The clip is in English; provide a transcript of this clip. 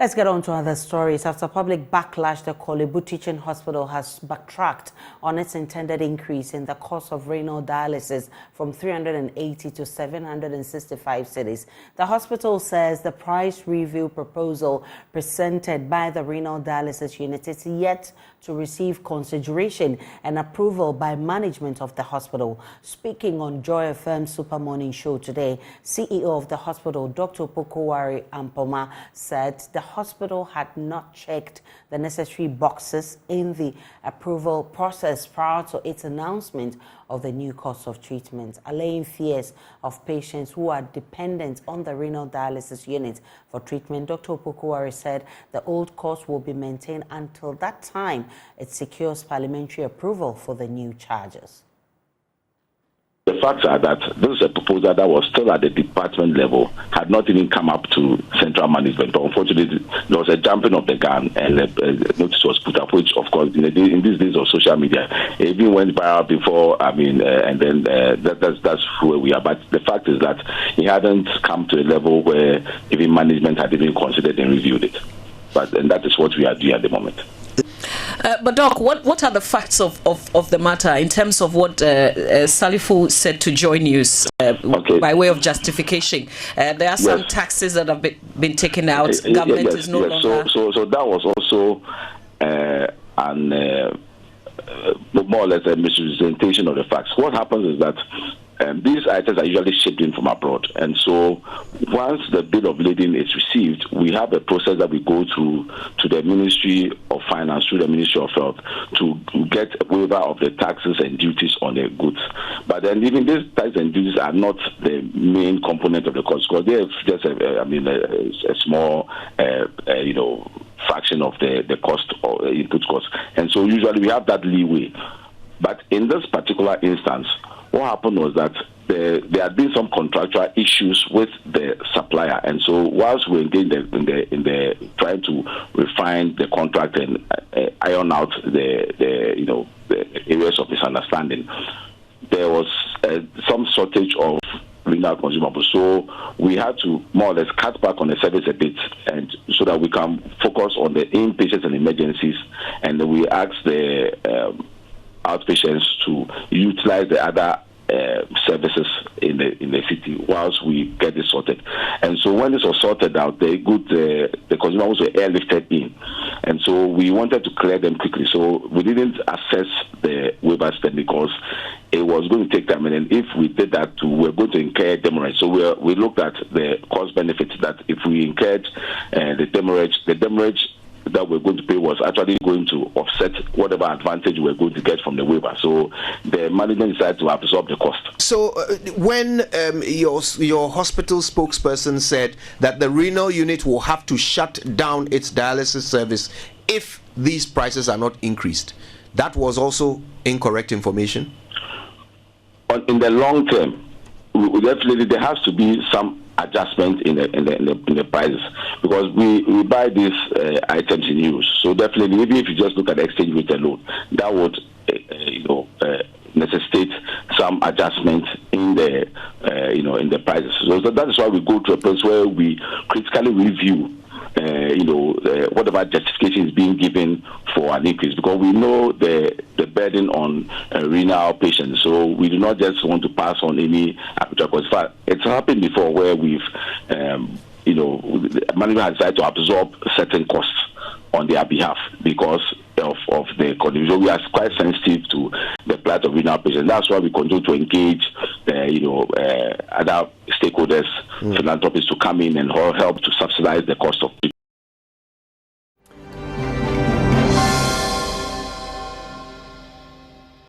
Let's get on to other stories. After public backlash, the Kolebu Teaching Hospital has backtracked on its intended increase in the cost of renal dialysis from 380 to 765 cedis. The hospital says the price review proposal presented by the renal dialysis unit is yet to receive consideration and approval by management of the hospital. Speaking on Joy FM Super Morning Show today, CEO of the hospital, Dr. Pokowari Ampoma, said the hospital had not checked the necessary boxes in the approval process prior to its announcement of the new cost of treatment, allaying fears of patients who are dependent on the renal dialysis unit for treatment. Dr. Pokowari said the old cost will be maintained until that time it secures parliamentary approval for the new charges. The facts are that this is a proposal that was still at the department level, had not even come up to central management. But unfortunately, there was a jumping of the gun and a notice was put up, which, of course, in these days of social media, it even went viral before, and then that's where we are. But the fact is that it hadn't come to a level where even management had even considered and reviewed it. And that is what we are doing at the moment. But Doc, what are the facts of the matter in terms of what Salifu said to JoyNews by way of justification? There are some taxes that have been taken out. Government is no longer. So that was also more or less a misrepresentation of the facts. What happens is that these items are usually shipped in from abroad, and so once the bill of lading is received, we have a process that we go through to the Ministry of Finance, through the Ministry of Health, to get a waiver of the taxes and duties on the goods. But then even these taxes and duties are not the main component of the cost, because they're just a small fraction of the cost or input cost, and so usually we have that leeway. But in this particular instance, what happened was that there had been some contractual issues with the supplier, and so whilst we engaged in the trying to refine the contract and iron out the areas of misunderstanding, there was some shortage of renal consumables. So we had to more or less cut back on the service a bit, and so that we can focus on the inpatients and emergencies, and then we asked the outpatients to utilize the other services in the city whilst we get this sorted. And so when this was sorted out, the consumables were airlifted in, and so we wanted to clear them quickly. So we didn't assess the waiver spend because it was going to take time, and then if we did that, we were going to incur demurrage. So we looked at the cost benefits that if we incurred the demurrage that we're going to pay was actually going to offset whatever advantage we're going to get from the waiver. So the management decided to absorb the cost. So when your hospital spokesperson said that the renal unit will have to shut down its dialysis service if these prices are not increased, that was also incorrect information? In the long term, definitely there has to be some adjustment in the prices, because we buy these items in use. So definitely, even if you just look at the exchange rate alone, that would necessitate some adjustment in the in the prices. So that is why we go to a place where we critically review whatever justification is being given for an increase, because we know the burden on renal patients. So we do not just want to pass on any arbitrary cost. In fact, it's happened before where we've, management has decided to absorb certain costs on their behalf because of the condition. So we are quite sensitive to the plight of renal patients. That's why we continue to engage, other stakeholders, philanthropists to come in and help to subsidize the cost of